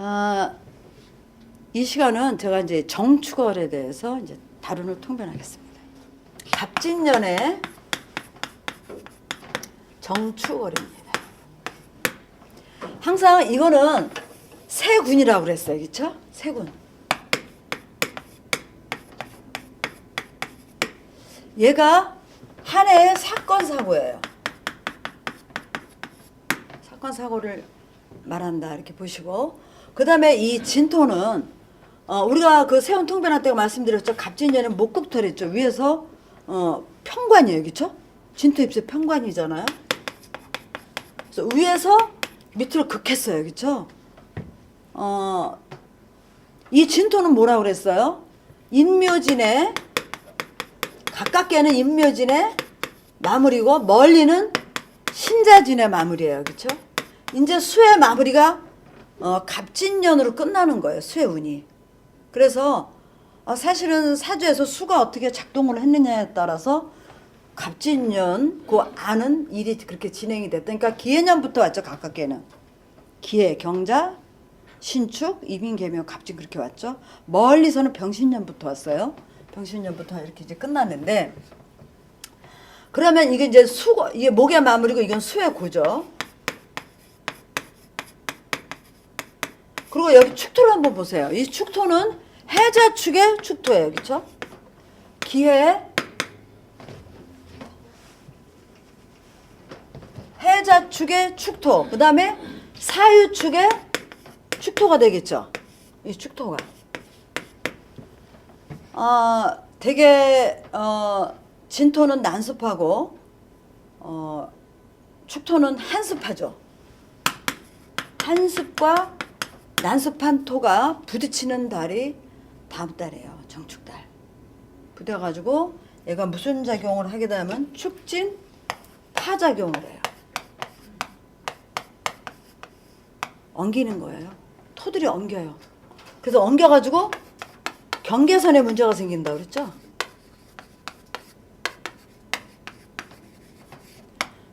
아, 이 시간은 제가 이제 정축월에 대해서 이제 다루는 통변하겠습니다. 갑진년의 정축월입니다. 항상 이거는 세군이라고 그랬어요. 그렇죠? 세군. 얘가 한 해의 사건 사고예요. 사건 사고를 말한다 이렇게 보시고, 그 다음에 이 진토는 우리가 그 세운 통변할 때가 말씀드렸죠. 갑진년은 목국털했죠. 위에서 평관이에요. 그렇죠? 진토 잎새 평관이잖아요. 그래서 위에서 밑으로 극했어요. 그렇죠? 이 진토는 뭐라고 그랬어요? 인묘진의 가깝게는 인묘진의 마무리고 멀리는 신자진의 마무리예요. 그렇죠? 이제 수의 마무리가 갑진년으로 끝나는 거예요. 수의 운이. 그래서 사실은 사주에서 수가 어떻게 작동을 했느냐에 따라서 갑진년 그 아는 일이 그렇게 진행이 됐다. 그러니까 기해년부터 왔죠. 가깝게는 기해, 경자, 신축, 이민, 계묘, 갑진 그렇게 왔죠. 멀리서는 병신년부터 왔어요. 병신년부터 이렇게 이제 끝났는데, 그러면 이게 이제 수고, 이게 목의 마무리고 이건 수의 고죠. 그리고 여기 축토를 한번 보세요. 이 축토는 해자축의 축토예요. 그렇죠? 기해, 해자축의 축토, 그 다음에 사유축의 축토가 되겠죠. 이 축토가. 되게 진토는 난습하고 축토는 한습하죠. 한습과 난습한 토가 부딪히는 달이 다음 달이에요. 정축달. 부딪혀가지고 얘가 무슨 작용을 하게 되면 축진 파작용을 해요. 엉기는 거예요. 토들이 엉겨요. 그래서 엉겨가지고 경계선에 문제가 생긴다 그랬죠?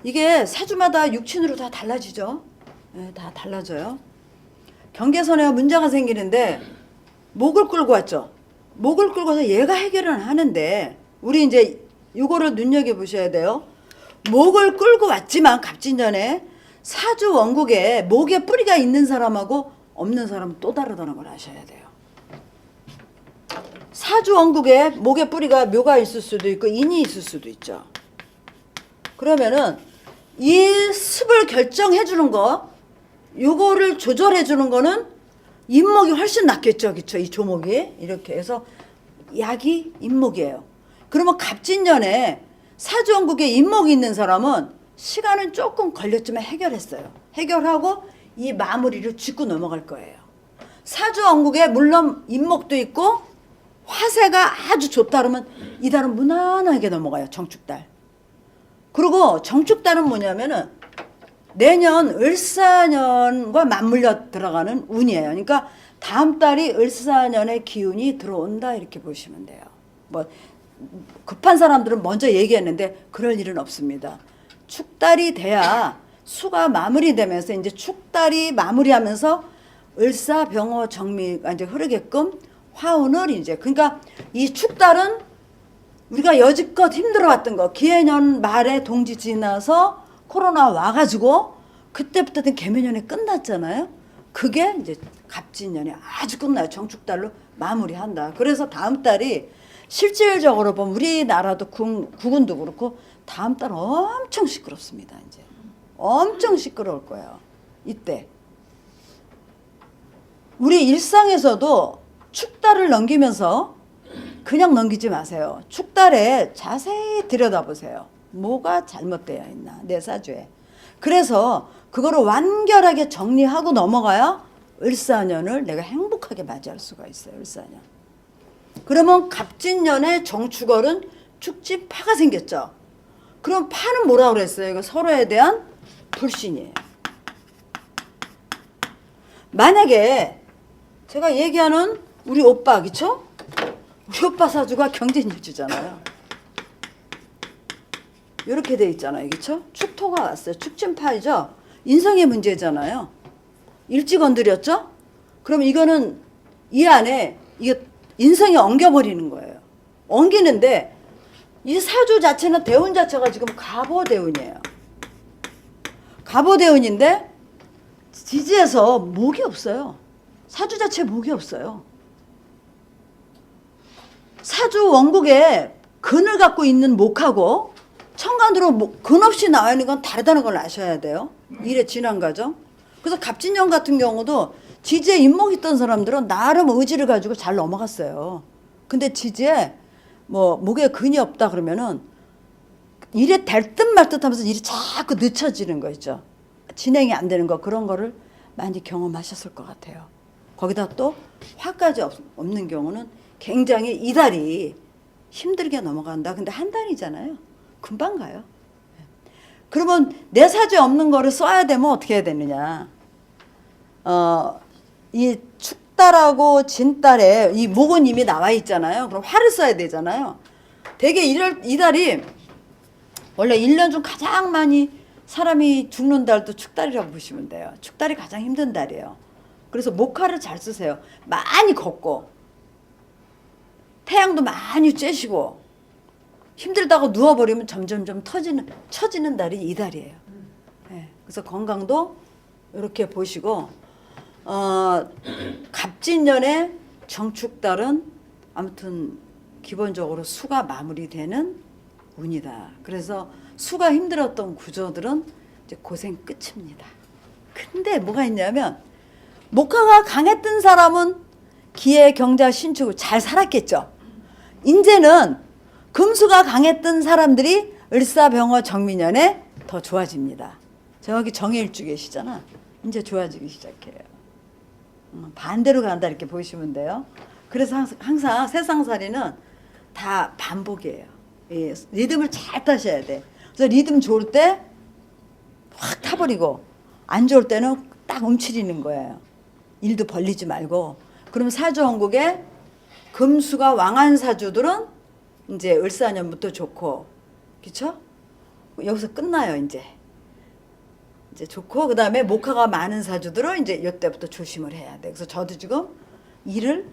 이게 사주마다 육친으로 다 달라지죠? 네, 다 달라져요. 경계선에 문제가 생기는데 목을 끌고 왔죠? 목을 끌고 와서 얘가 해결을 하는데, 우리 이제 이거를 눈여겨보셔야 돼요. 목을 끌고 왔지만 갑진년에 사주 원국에 목에 뿌리가 있는 사람하고 없는 사람은 또 다르다는 걸 아셔야 돼요. 사주 원국에 목에 뿌리가 묘가 있을 수도 있고 인이 있을 수도 있죠. 그러면은 이 습을 결정해 주는 거, 요거를 조절해 주는 거는 인목이 훨씬 낫겠죠. 그쵸? 이 조목이 이렇게 해서 약이 인목이에요. 그러면 갑진년에 사주 원국에 인목이 있는 사람은 시간은 조금 걸렸지만 해결했어요. 해결하고 이 마무리를 짚고 넘어갈 거예요. 사주 원국에 물론 인목도 있고 화세가 아주 좋다 그러면 이 달은 무난하게 넘어가요. 정축달. 그리고 정축달은 뭐냐면은 내년 을사년과 맞물려 들어가는 운이에요. 그러니까 다음 달이 을사년의 기운이 들어온다 이렇게 보시면 돼요. 뭐 급한 사람들은 먼저 얘기했는데 그럴 일은 없습니다. 축달이 돼야 수가 마무리되면서 이제 축달이 마무리하면서 을사병호 정미가 이제 흐르게끔 화운을 이제, 그러니까 이 축달은 우리가 여지껏 힘들어왔던 거, 기해년 말에 동지 지나서 코로나 와가지고 그때부터는 계묘년에 끝났잖아요. 그게 이제 갑진년에 아주 끝나요. 정축달로 마무리한다. 그래서 다음 달이 실질적으로 보면 우리나라도 국운도 그렇고 다음 달 엄청 시끄럽습니다. 이제 엄청 시끄러울 거예요. 이때 우리 일상에서도 축달을 넘기면서 그냥 넘기지 마세요. 축달에 자세히 들여다보세요. 뭐가 잘못되어 있나 내 사주에. 그래서 그거를 완결하게 정리하고 넘어가야 을사년을 내가 행복하게 맞이할 수가 있어요. 을사년. 그러면 갑진년에 정축월은 축진파가 생겼죠. 그럼 파는 뭐라고 그랬어요? 이거 서로에 대한 불신이에요. 만약에 제가 얘기하는 우리 오빠, 그쵸? 우리 오빠 사주가 경진일주잖아요. 이렇게 돼 있잖아요. 그쵸? 축토가 왔어요. 축진파이죠? 인성의 문제잖아요. 일찍 건드렸죠? 그럼 이거는 이 안에 이게 인성이 엉겨버리는 거예요. 엉기는데 이 사주 자체는 대운 자체가 지금 갑오대운이에요. 갑오대운인데 지지에서 목이 없어요. 사주 자체에 목이 없어요. 사주 원국에 근을 갖고 있는 목하고 천간으로 근 없이 나와 있는 건 다르다는 걸 아셔야 돼요. 일의 진행 과정. 그래서 갑진년 같은 경우도 지지에 인목이 있던 사람들은 나름 의지를 가지고 잘 넘어갔어요. 근데 지지에 뭐 목에 근이 없다 그러면은 일이 될 듯 말 듯 하면서 일이 자꾸 늦춰지는 거 있죠. 진행이 안 되는 거, 그런 거를 많이 경험하셨을 것 같아요. 거기다 또 화까지 없는 경우는 굉장히 이달이 힘들게 넘어간다. 근데 한 달이잖아요. 금방 가요. 그러면 내 사주에 없는 거를 써야 되면 어떻게 해야 되느냐. 이 축달하고 진달에 이 목은 이미 나와 있잖아요. 그럼 화를 써야 되잖아요. 되게 이달이 원래 1년 중 가장 많이 사람이 죽는 달도 축달이라고 보시면 돼요. 축달이 가장 힘든 달이에요. 그래서 목화를 잘 쓰세요. 많이 걷고 태양도 많이 쬐시고 힘들다고 누워버리면 점점점 처지는 달이 이 달이에요. 네. 그래서 건강도 이렇게 보시고 갑진년의 정축달은 아무튼 기본적으로 수가 마무리되는 운이다. 그래서 수가 힘들었던 구조들은 이제 고생 끝입니다. 근데 뭐가 있냐면 목화가 강했던 사람은 기회, 경자, 신축 잘 살았겠죠. 이제는 금수가 강했던 사람들이 을사병어 정민년에 더 좋아집니다. 저기 정해일주 계시잖아. 이제 좋아지기 시작해요. 반대로 간다 이렇게 보시면 돼요. 그래서 항상 세상살이는 다 반복이에요. 예, 리듬을 잘 타셔야 돼. 그래서 리듬 좋을 때 확 타버리고 안 좋을 때는 딱 움츠리는 거예요. 일도 벌리지 말고. 그럼 사주원국에 금수가 왕한 사주들은 이제 을사년부터 좋고, 그렇죠? 여기서 끝나요. 이제 좋고, 그 다음에 목화가 많은 사주들은 이제 이때부터 조심을 해야 돼. 그래서 저도 지금 일을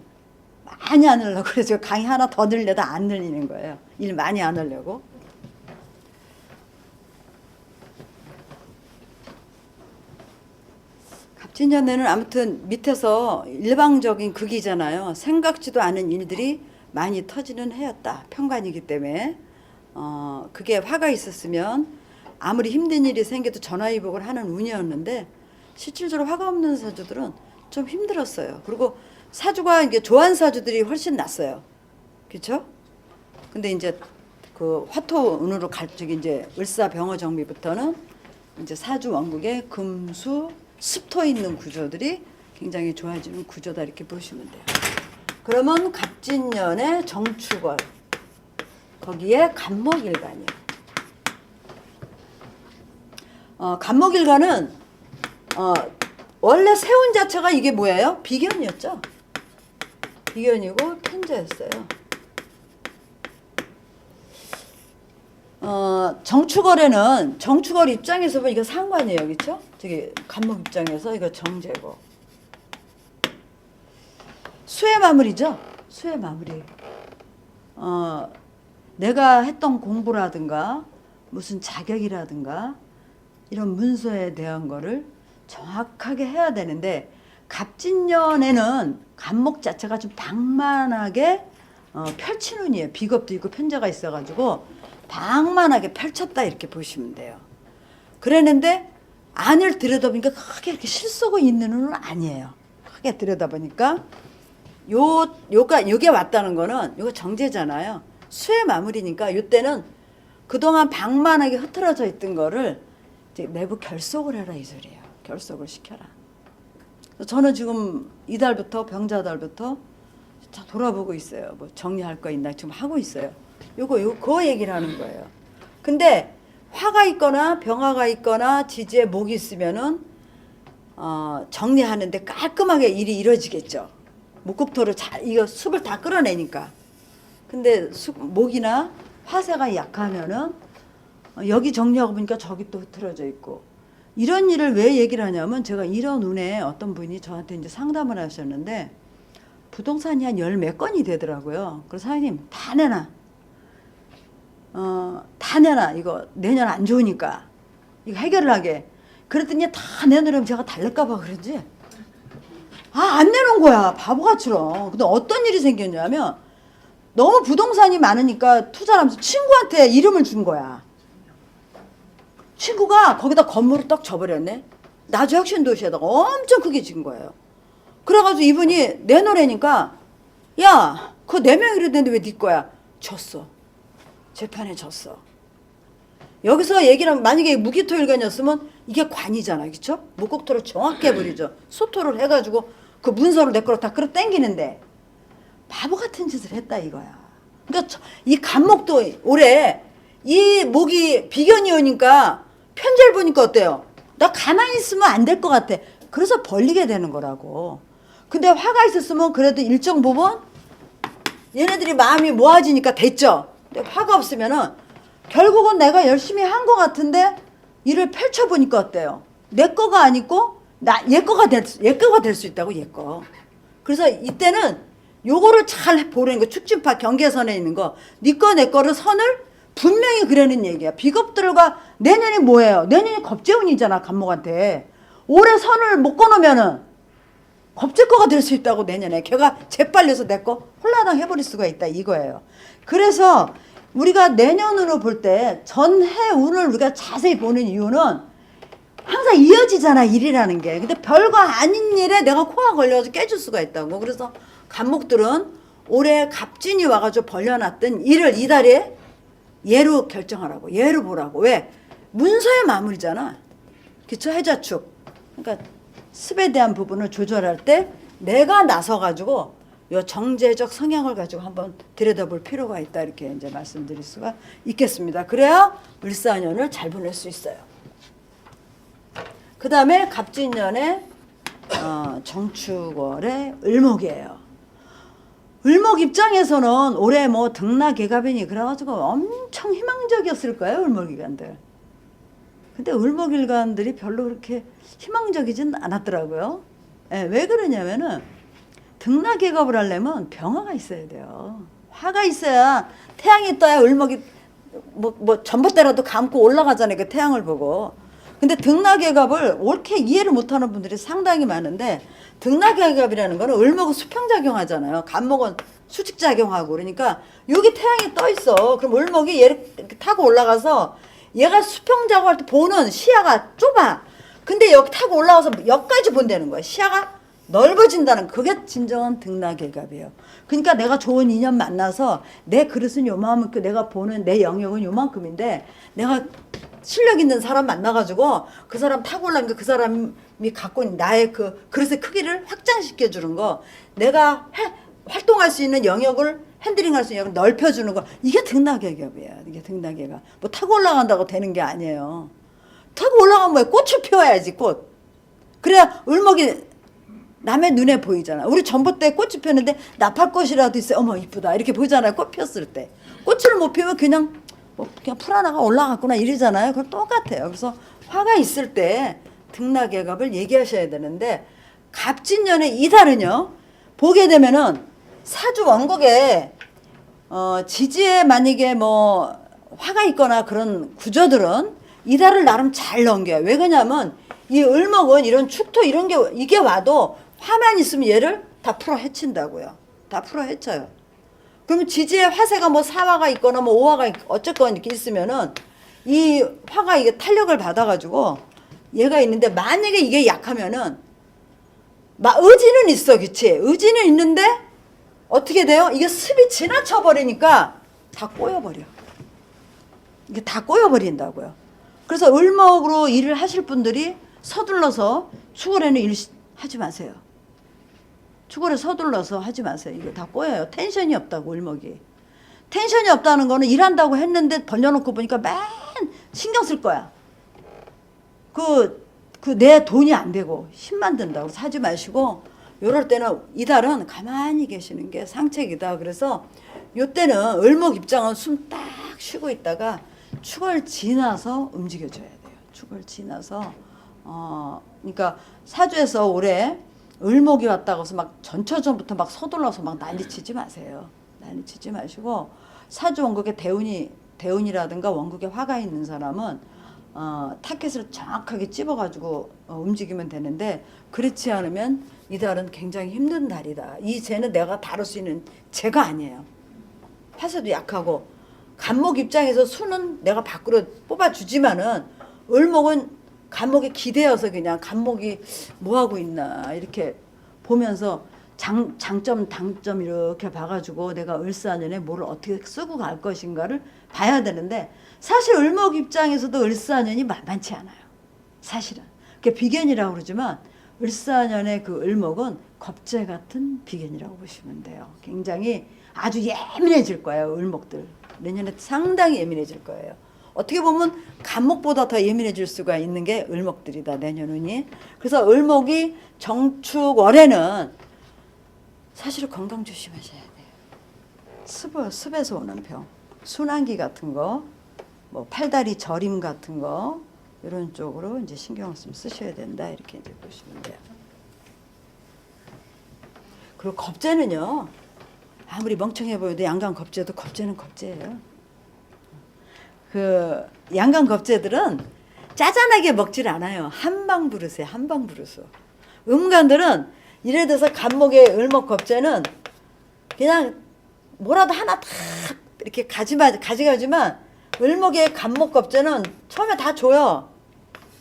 많이 안 하려고 그래서 강의 하나 더 늘려다 안 늘리는 거예요. 일 많이 안 하려고. 갑진년에는 아무튼 밑에서 일방적인 극이잖아요. 생각지도 않은 일들이 많이 터지는 해였다. 편관이기 때문에 그게 화가 있었으면 아무리 힘든 일이 생겨도 전화위복을 하는 운이었는데 실질적으로 화가 없는 사주들은 좀 힘들었어요. 그리고 사주가 이게 조한 사주들이 훨씬 낫어요. 그렇죠? 근데 이제 그 화토운으로 갈 적이 이제 을사병어 정비부터는 이제 사주 원국에 금수 습토 있는 구조들이 굉장히 좋아지는 구조다 이렇게 보시면 돼요. 그러면 갑진년의 정축월 거기에 간목일간이에요. 간목일간은 원래 세운 자체가 이게 뭐예요? 비견이었죠. 비견이고 편자였어요. 정축월에는 정축월 입장에서 보면 이거 상관이에요. 그렇죠? 저기 간목 입장에서 이거 정제고. 수의 마무리죠. 수의 마무리. 내가 했던 공부라든가 무슨 자격이라든가 이런 문서에 대한 거를 정확하게 해야 되는데 갑진년에는 간목 자체가 좀 방만하게 펼치는 운이에요. 비겁도 있고 편자가 있어가지고 방만하게 펼쳤다 이렇게 보시면 돼요. 그랬는데 안을 들여다보니까 크게 이렇게 실속이 있는 운은 아니에요. 크게 들여다보니까 요게 왔다는 거는 요거 정제잖아요. 수의 마무리니까 요때는 그동안 방만하게 흐트러져 있던 거를 이제 내부 결속을 해라 이 소리예요. 결속을 시켜라. 저는 지금 이달부터 병자달부터 다 돌아보고 있어요. 뭐 정리할 거 있나 지금 하고 있어요. 그 얘기를 하는 거예요. 근데 화가 있거나 병화가 있거나 지지에 목이 있으면은 정리하는데 깔끔하게 일이 이루어지겠죠. 목국토를 이거 숲을 다 끌어내니까. 근데 목이나 화세가 약하면은 여기 정리하고 보니까 저기 또 흐트러져 있고 이런 일을 왜 얘기를 하냐면 제가 이런 운에 어떤 분이 저한테 이제 상담을 하셨는데 부동산이 한 열 몇 건이 되더라고요. 그래서 사장님 다 내놔. 다 내놔. 이거 내년 안 좋으니까. 이거 해결을 하게. 그랬더니 다 내놓으면 제가 달랠까봐 그런지. 안 내놓은 거야. 바보같이럼. 근데 어떤 일이 생겼냐면 너무 부동산이 많으니까 투자를 하면서 친구한테 이름을 준 거야. 친구가 거기다 건물을 딱 줘버렸네. 나주 혁신도시에다가 엄청 크게 진 거예요. 그래가지고 이분이 내놓으라니까 야, 그거 4명 이랬는데 왜 네 거야? 졌어. 재판에 졌어. 여기서 얘기를 하면 만약에 무기토일관이었으면 이게 관이잖아. 그쵸? 무곡토를 정확히 해버리죠. 소토를 해가지고 그 문서를 내 거로 다 끌어 당기는데 바보 같은 짓을 했다 이거야. 그러니까 이 간목도 올해 이 목이 비견이 오니까 편제를 보니까 어때요? 나 가만히 있으면 안 될 것 같아. 그래서 벌리게 되는 거라고. 근데 화가 있었으면 그래도 일정 부분 얘네들이 마음이 모아지니까 됐죠. 근데 화가 없으면은 결국은 내가 열심히 한 것 같은데 일을 펼쳐보니까 어때요? 내 거가 아니고 얘 거가 될 수 있다고 얘 거. 그래서 이때는 요거를 잘 보라는 거. 축진파 경계선에 있는 거. 네 거 내 거를 선을 분명히 그러는 얘기야. 비겁들과 내년이 뭐예요? 내년이 겁재운이잖아. 간목한테. 올해 선을 못 꺼놓으면은 겁재거가 될 수 있다고 내년에. 걔가 재빨려서 내 거 홀라당 해버릴 수가 있다 이거예요. 그래서 우리가 내년으로 볼 때 전해 운을 우리가 자세히 보는 이유는 항상 이어지잖아 일이라는 게. 근데 별거 아닌 일에 내가 코가 걸려서 깨질 수가 있다고. 그래서 간목들은 올해 갑진이 와가지고 벌려놨던 일을 이달에 예로 결정하라고. 예로 보라고. 왜? 문서의 마무리잖아. 그쵸? 해자축. 그러니까 습에 대한 부분을 조절할 때 내가 나서가지고 요 정제적 성향을 가지고 한번 들여다볼 필요가 있다. 이렇게 이제 말씀드릴 수가 있겠습니다. 그래야 을사년을 잘 보낼 수 있어요. 그 다음에 갑진년의 정축월의 을목이에요. 을목 입장에서는 올해 뭐 등락개갑이니 그래가지고 엄청 희망적이었을 거예요. 을목일간들. 근데 을목일간들이 별로 그렇게 희망적이진 않았더라고요. 예, 왜 그러냐면은 등락개갑을 하려면 병화가 있어야 돼요. 화가 있어야 태양이 떠야 을목이 뭐 전봇대라도 감고 올라가잖아요. 그 태양을 보고. 근데 등락개갑을 옳게 이해를 못하는 분들이 상당히 많은데 등락개갑이라는 거는 을목은 수평작용하잖아요. 간목은 수직작용하고 그러니까 여기 태양이 떠 있어. 그럼 을목이 얘를 타고 올라가서 얘가 수평작용할 때 보는 시야가 좁아. 근데 여기 타고 올라와서 여기까지 본다는 거야. 시야가 넓어진다는 그게 진정한 등락개갑이에요. 그러니까 내가 좋은 인연 만나서 내 그릇은 요만큼 내가 보는 내 영역은 요만큼인데 내가 실력 있는 사람 만나가지고 그 사람 타고 올라니까 그 사람이 갖고 있는 나의 그 그릇의 크기를 확장시켜 주는 거. 내가 활동할 수 있는 영역을 핸들링할 수 있는 영역을 넓혀주는 거. 이게 등락개갑이에요. 이게 등락개갑. 뭐 타고 올라간다고 되는 게 아니에요. 타고 올라가면 뭐야? 꽃을 피워야지 꽃. 그래야 을목이 남의 눈에 보이잖아. 우리 전봇대에 꽃이 피었는데 나팔꽃이라도 있어요. 어머 이쁘다 이렇게 보이잖아요. 꽃 피었을 때. 꽃을 못 피우면 그냥 풀 하나가 올라갔구나 이러잖아요. 그건 똑같아요. 그래서 화가 있을 때 등락개갑을 얘기하셔야 되는데 갑진년의 이달은요. 보게 되면은 사주 원국에 지지에 만약에 뭐 화가 있거나 그런 구조들은 이달을 나름 잘 넘겨요. 왜 그러냐면 이 을목은 이런 축토 이런 게 이게 와도 화만 있으면 얘를 다 풀어 헤친다고요. 다 풀어 헤쳐요. 그러면 지지에 화세가 뭐 사화가 있거나 뭐 오화가 어쨌건 이렇게 있으면은 이 화가 이게 탄력을 받아가지고 얘가 있는데 만약에 이게 약하면은 의지는 있어, 그치? 의지는 있는데 어떻게 돼요? 이게 습이 지나쳐 버리니까 다 꼬여버려. 이게 다 꼬여버린다고요. 그래서 을목으로 일을 하실 분들이 서둘러서 축월에는 일 하지 마세요. 축월에 서둘러서 하지 마세요. 이거 다 꼬여요. 텐션이 없다고 을목이. 텐션이 없다는 거는 일한다고 했는데 벌려놓고 보니까 맨 신경 쓸 거야. 내 돈이 안 되고 힘만 든다고 사지 마시고 요럴 때는 이달은 가만히 계시는 게 상책이다. 그래서 요때는 을목 입장은 숨 딱 쉬고 있다가 축월 지나서 움직여줘야 돼요. 축월 지나서 그러니까 사주에서 올해 을목이 왔다고 해서 막 전처전부터 막 서둘러서 막 난리치지 마세요. 난리치지 마시고 사주 원국에 대운이라든가 원국에 화가 있는 사람은 타켓을 정확하게 찝어가지고 움직이면 되는데 그렇지 않으면 이달은 굉장히 힘든 달이다. 이 재는 내가 다룰 수 있는 재가 아니에요. 화세도 약하고 간목 입장에서 수는 내가 밖으로 뽑아주지만은 을목은 간목에 기대어서 그냥 간목이 뭐하고 있나 이렇게 보면서 장점 단점 이렇게 봐가지고 내가 을사년에 뭐를 어떻게 쓰고 갈 것인가를 봐야 되는데 사실 을목 입장에서도 을사년이 만만치 않아요. 사실은. 그게 비견이라고 그러지만 을사년의 그 을목은 겁재 같은 비견이라고 보시면 돼요. 굉장히 아주 예민해질 거예요. 을목들. 내년에 상당히 예민해질 거예요. 어떻게 보면 간목보다 더 예민해질 수가 있는 게 을목들이다. 내년 운이. 그래서 을목이 정축월에는 사실 건강 조심하셔야 돼요. 습에서 오는 병. 순환기 같은 거, 뭐 팔다리 저림 같은 거 이런 쪽으로 이제 신경을 좀 쓰셔야 된다. 이렇게 이제 보시면 돼요. 그리고 겁재는요. 아무리 멍청해 보여도 양강 겁재도 겁재는 겁재예요. 그 양강 겁재들은 짜잔하게 먹질 않아요. 한방 부르세요. 한방 부르수. 음간들은 이래 돼서 간목의 을목 겁재는 그냥 뭐라도 하나 다 이렇게 가져가지만 을목의 간목 겁재는 처음에 다 줘요.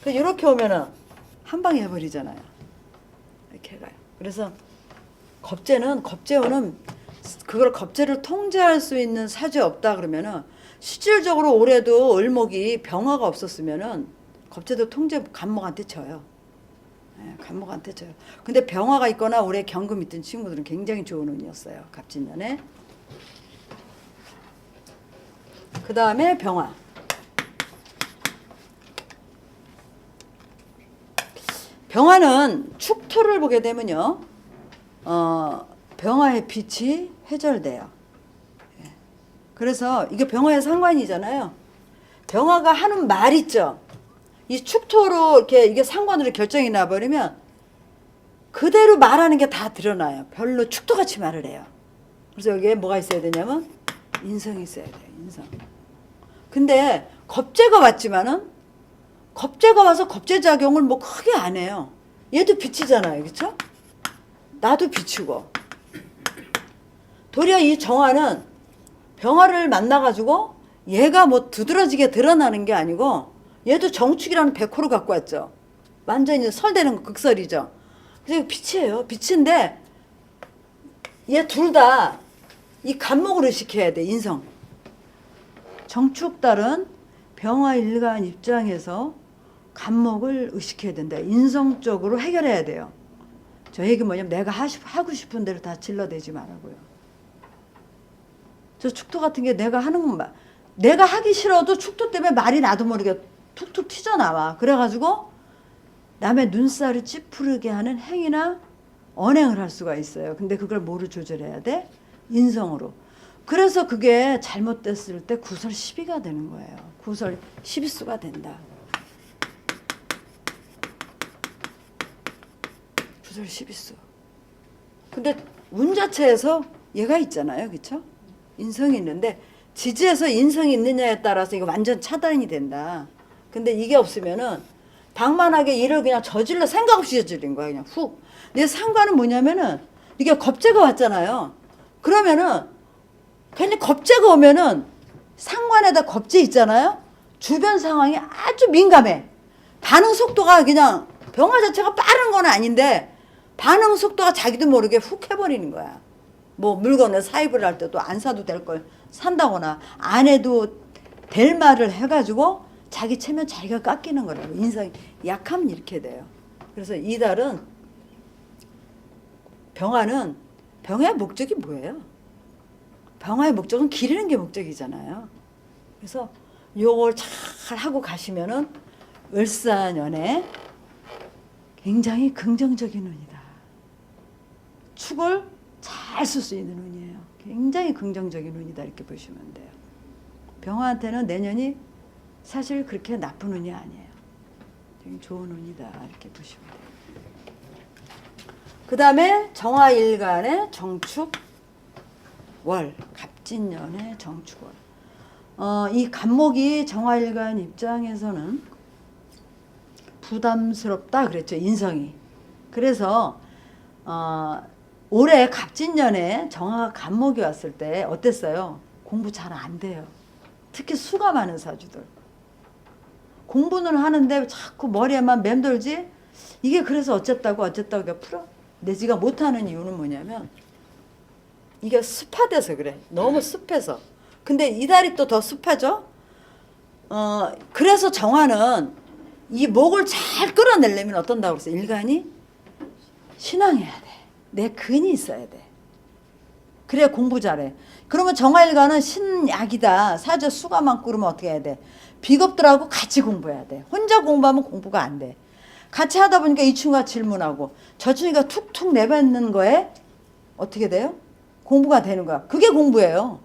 그래서 이렇게 오면은 한 방에 해버리잖아요. 이렇게 가요. 그래서 겁재오는 그걸 겁재를 통제할 수 있는 사주에 없다 그러면은 실질적으로 올해도 을목이 병화가 없었으면은 겁재도 통제 간목한테 져요. 네, 간목한테 져요. 근데 병화가 있거나 올해 경금 있던 친구들은 굉장히 좋은 운이었어요. 갑진년에. 그 다음에 병화. 병화는 축토를 보게 되면요. 병화의 빛이 해절돼요. 그래서 이게 병화의 상관이잖아요. 병화가 하는 말 있죠. 이 축토로 이렇게 이게 상관으로 결정이 나버리면 그대로 말하는 게 다 드러나요. 별로 축토같이 말을 해요. 그래서 여기에 뭐가 있어야 되냐면 인성이 있어야 돼요. 인성. 근데 겁재가 왔지만은 겁재가 와서 겁재작용을 뭐 크게 안 해요. 얘도 빛이잖아요. 그렇죠? 나도 비추고. 도리어 이 정화는 병화를 만나가지고 얘가 뭐 두드러지게 드러나는 게 아니고 얘도 정축이라는 백호를 갖고 왔죠. 완전히 설대는 극설이죠. 그래서 빛이에요. 빛인데 얘 둘 다 이 간목을 의식해야 돼. 인성. 정축달은 병화 일간 입장에서 간목을 의식해야 된다. 인성적으로 해결해야 돼요. 저 얘기 뭐냐면 내가 하고 싶은 대로 다 질러대지 말라고요. 저 축토 같은 게 내가 하는 말, 내가 하기 싫어도 축토 때문에 말이 나도 모르게 툭툭 튀어나와. 그래가지고 남의 눈살을 찌푸르게 하는 행위나 언행을 할 수가 있어요. 근데 그걸 뭐로 조절해야 돼? 인성으로. 그래서 그게 잘못됐을 때 구설 시비가 되는 거예요. 구설 시비수가 된다. 구설 시비수. 근데 운 자체에서 얘가 있잖아요. 그쵸? 인성이 있는데 지지에서 인성이 있느냐에 따라서 이거 완전 차단이 된다. 근데 이게 없으면은 방만하게 일을 그냥 저질러 생각 없이 저질린 거야. 그냥 훅. 근데 상관은 뭐냐면은 이게 겁재가 왔잖아요. 그러면은 괜히 겁재가 오면은 상관에다 겁재 있잖아요. 주변 상황이 아주 민감해. 반응 속도가 그냥 병화 자체가 빠른 건 아닌데 반응 속도가 자기도 모르게 훅 해버리는 거야. 뭐 물건을 사입을 할 때도 안 사도 될 걸 산다거나 안 해도 될 말을 해가지고 자기 체면 자기가 깎이는 거라고. 인성이 약하면 이렇게 돼요. 그래서 이달은 병화의 목적이 뭐예요? 병화의 목적은 기르는 게 목적이잖아요. 그래서 요걸 잘 하고 가시면은 을사년에 굉장히 긍정적인 운이다. 축을 잘 쓸 수 있는 운이에요. 굉장히 긍정적인 운이다 이렇게 보시면 돼요. 병화한테는 내년이 사실 그렇게 나쁜 운이 아니에요. 되게 좋은 운이다 이렇게 보시면 돼요. 그 다음에 정화일간의 정축월, 갑진년의 정축월. 이 간목이 정화일간 입장에서는 부담스럽다 그랬죠. 인성이. 그래서 올해 갑진년에 정화 간목이 왔을 때 어땠어요? 공부 잘 안 돼요. 특히 수가 많은 사주들. 공부는 하는데 자꾸 머리에만 맴돌지. 이게 그래서 어쨌다고 풀어? 내지가 못하는 이유는 뭐냐면 이게 습하대서 그래. 너무 습해서. 근데 이달이 또 더 습하죠. 그래서 정화는 이 목을 잘 끌어내려면 어떤다고 그랬어요? 일간이 신앙해야 돼. 내 근이 있어야 돼. 그래야 공부 잘해. 그러면 정화일간은 신약이다. 사주 수가만 꾸르면 어떻게 해야 돼? 비겁들하고 같이 공부해야 돼. 혼자 공부하면 공부가 안 돼. 같이 하다 보니까 이 친구가 질문하고 저 친구가 툭툭 내뱉는 거에 어떻게 돼요? 공부가 되는 거야. 그게 공부예요.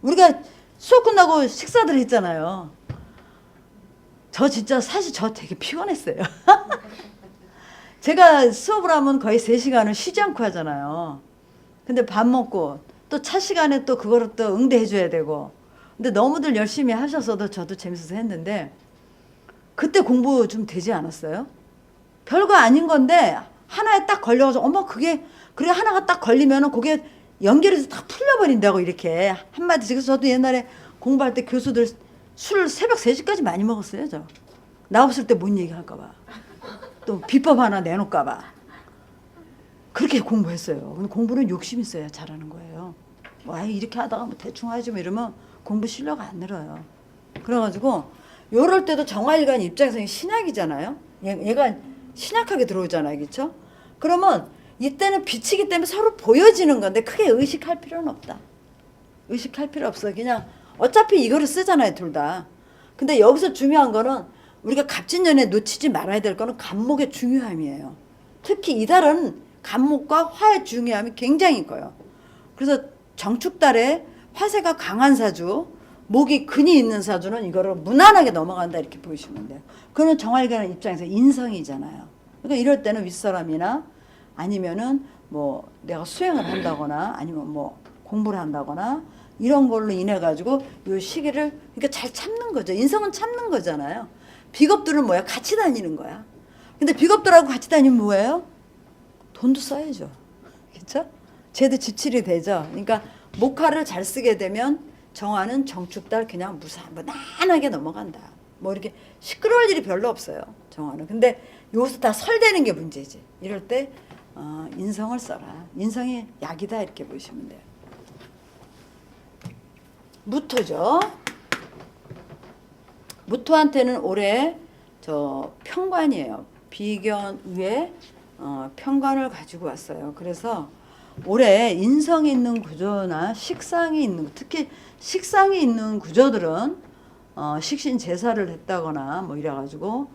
우리가 수업 끝나고 식사들 했잖아요. 저 진짜 사실 저 되게 피곤했어요. 제가 수업을 하면 거의 3시간을 쉬지 않고 하잖아요. 근데 밥 먹고 또 차 시간에 또 그거를 또 응대해 줘야 되고. 근데 너무들 열심히 하셔서도 저도 재밌어서 했는데 그때 공부 좀 되지 않았어요? 별거 아닌 건데 하나에 딱 걸려서 어머 그게 그래 하나가 딱 걸리면은 그게 연결해서 다 풀려버린다고 이렇게 한마디. 그래서 저도 옛날에 공부할 때 교수들 술 새벽 3시까지 많이 먹었어요. 저 나 없을 때 뭔 얘기할까 봐. 또 비법 하나 내놓을까 봐. 그렇게 공부했어요. 근데 공부는 욕심 있어야 잘하는 거예요. 와 이렇게 하다가 뭐 대충 하지 뭐 이러면 공부 실력 안 늘어요. 그래가지고 요럴 때도 정화일간 입장에서 신약이잖아요. 얘가 신약하게 들어오잖아요. 그렇죠? 그러면 이때는 빛이기 때문에 서로 보여지는 건데 크게 의식할 필요는 없다. 의식할 필요 없어. 그냥 어차피 이거를 쓰잖아요. 둘 다. 근데 여기서 중요한 거는 우리가 갑진년에 놓치지 말아야 될 거는 간목의 중요함이에요. 특히 이달은 간목과 화의 중요함이 굉장히 커요. 그래서 정축달에 화세가 강한 사주, 목이 근이 있는 사주는 이거를 무난하게 넘어간다 이렇게 보시면 돼요. 그러면 정화일간 입장에서 인성이잖아요. 그러니까 이럴 때는 윗사람이나 아니면은 뭐 내가 수행을 한다거나 아니면 뭐 공부를 한다거나 이런 걸로 인해 가지고 이 시기를 그러니까 잘 참는 거죠. 인성은 참는 거잖아요. 비겁들은 뭐야? 같이 다니는 거야. 근데 비겁들하고 같이 다니면 뭐예요? 돈도 써야죠. 그렇죠? 쟤도 지출이 되죠. 그러니까 목화를 잘 쓰게 되면 정화는 정축달 그냥 무난하게 넘어간다. 뭐 이렇게 시끄러울 일이 별로 없어요. 정화는. 근데 여기서 다 설대는 게 문제지. 이럴 때 인성을 써라. 인성이 약이다 이렇게 보시면 돼요. 무토죠. 무토한테는 올해 저 편관이에요. 비견 위에 편관을 가지고 왔어요. 그래서 올해 인성이 있는 구조나 식상이 있는, 특히 식상이 있는 구조들은 식신 제사를 했다거나 뭐 이래가지고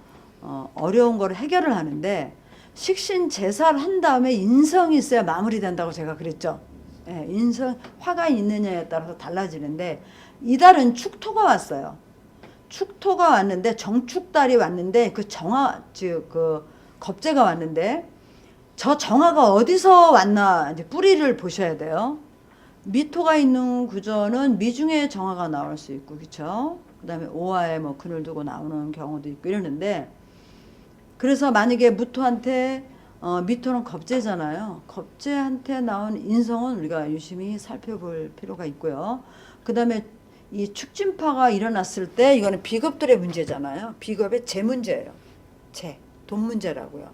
어려운 거를 해결을 하는데, 식신 제사를 한 다음에 인성이 있어야 마무리된다고 제가 그랬죠. 예, 인성 화가 있느냐에 따라서 달라지는데 이달은 축토가 왔어요. 축토가 왔는데 정축달이 왔는데 그 정화 즉 그 겁재가 왔는데 저 정화가 어디서 왔나 이제 뿌리를 보셔야 돼요. 미토가 있는 구조는 미중에 정화가 나올 수 있고 그렇죠. 그다음에 오화에 뭐 근을 두고 나오는 경우도 있고 이러는데, 그래서 만약에 무토한테 미토는 겁재잖아요. 겁재한테 나온 인성은 우리가 유심히 살펴볼 필요가 있고요. 그 다음에 이 축진파가 일어났을 때 이거는 비겁들의 문제잖아요. 비겁의 재 문제예요. 돈 문제라고요.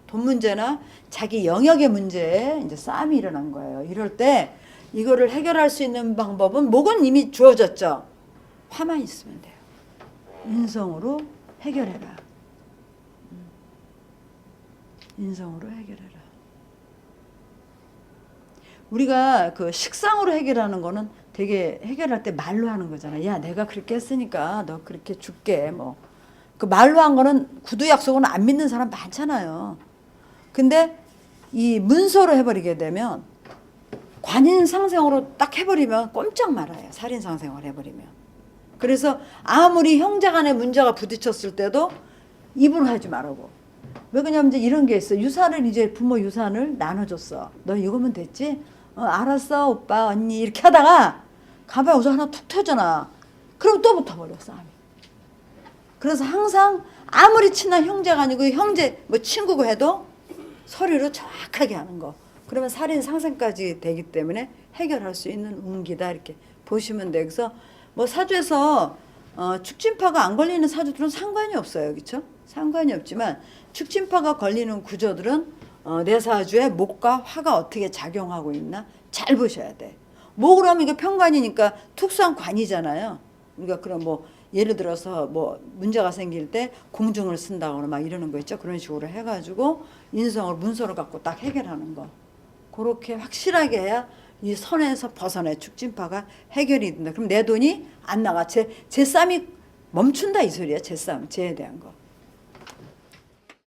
돈 문제나 자기 영역의 문제에 이제 싸움이 일어난 거예요. 이럴 때 이거를 해결할 수 있는 방법은 목은 이미 주어졌죠. 화만 있으면 돼요. 인성으로 해결해라. 인성으로 해결해라. 우리가 그 식상으로 해결하는 거는 되게 해결할 때 말로 하는 거잖아. 야, 내가 그렇게 했으니까 너 그렇게 줄게. 뭐. 그 말로 한 거는 구두 약속은 안 믿는 사람 많잖아요. 근데 이 문서로 해버리게 되면 관인상생으로 딱 해버리면 꼼짝 말아요. 살인상생을 해버리면. 그래서 아무리 형제 간에 문제가 부딪혔을 때도 입으로 하지 말라고. 왜 그러냐면 이제 이런 게 있어. 유산을 이제 부모 유산을 나눠줬어. 너 이거면 됐지? 알았어 오빠 언니 이렇게 하다가 가봐야 우선 하나 툭 터잖아. 그럼 또 붙어버려 싸움이. 그래서 항상 아무리 친한 형제가 아니고 형제 뭐 친구고 해도 서류로 정확하게 하는 거. 그러면 살인 상생까지 되기 때문에 해결할 수 있는 운기다 이렇게 보시면 돼. 그래서 뭐 사주에서 축진파가 안 걸리는 사주들은 상관이 없어요, 그렇죠? 상관이 없지만 축진파가 걸리는 구조들은 내 사주에 목과 화가 어떻게 작용하고 있나 잘 보셔야 돼. 뭐 그러면 이게 편관이니까 특수한 관이잖아요. 우리가 그럼 뭐 예를 들어서 뭐 문제가 생길 때 공중을 쓴다거나 막 이러는 거 있죠. 그런 식으로 해가지고 인성을 문서를 갖고 딱 해결하는 거. 그렇게 확실하게 해야 이 선에서 벗어내 축진파가 해결이 된다. 그럼 내 돈이 안 나가. 제 쌈이 멈춘다 이 소리야. 제 쌈, 제에 대한 거.